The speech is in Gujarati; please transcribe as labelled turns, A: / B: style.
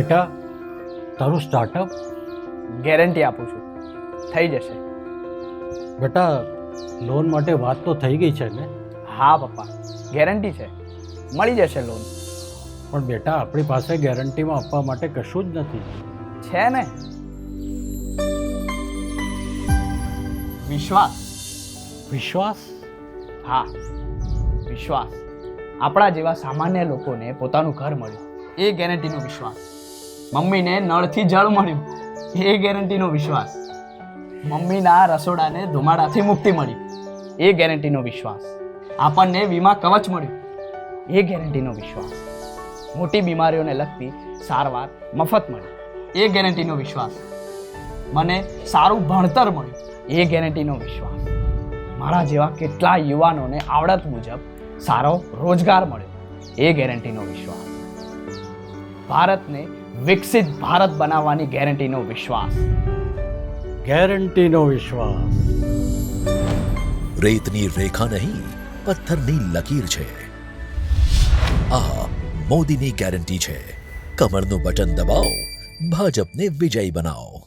A: બેટા તારું સ્ટાર્ટઅપ
B: ગેરંટી આપું છું, થઈ જશે.
A: બેટા લોન માટે વાત તો થઈ ગઈ છે ને?
B: હા પપ્પા, ગેરંટી છે, મળી જશે લોન.
A: પણ બેટા આપણી પાસે ગેરંટીમાં આપવા માટે કશું જ નથી.
B: છે ને, વિશ્વાસ.
A: વિશ્વાસ?
B: હા, વિશ્વાસ. આપણા જેવા સામાન્ય લોકોને પોતાનું ઘર મળ્યું, એ ગેરંટીનો વિશ્વાસ. મમ્મીને નળથી જળ મળ્યું, એ ગેરંટીનો વિશ્વાસ. મમ્મીના રસોડાને ધુમાડાથી મુક્તિ મળી, એ ગેરંટીનો વિશ્વાસ. આપણને વીમા કવચ મળ્યું, એ ગેરંટીનો વિશ્વાસ. મોટી બીમારીઓને લગતી સારવાર મફત મળી, એ ગેરંટીનો વિશ્વાસ. મને સારું ભણતર મળ્યું, એ ગેરંટીનો વિશ્વાસ. મારા જેવા કેટલા યુવાનોને આવડત મુજબ સારો રોજગાર મળ્યો, એ ગેરંટીનો વિશ્વાસ. ભારતને વિકસિત ભારત બનાવવાની ગેરંટીનો વિશ્વાસ.
A: ગેરંટીનો વિશ્વાસ.
C: રેતની રેખા નહીં, પથ્થરની લકીર છે. આ મોદીની ગેરંટી છે. કમરનું બટન દબાવો, ભાજપને વિજયી બનાવો.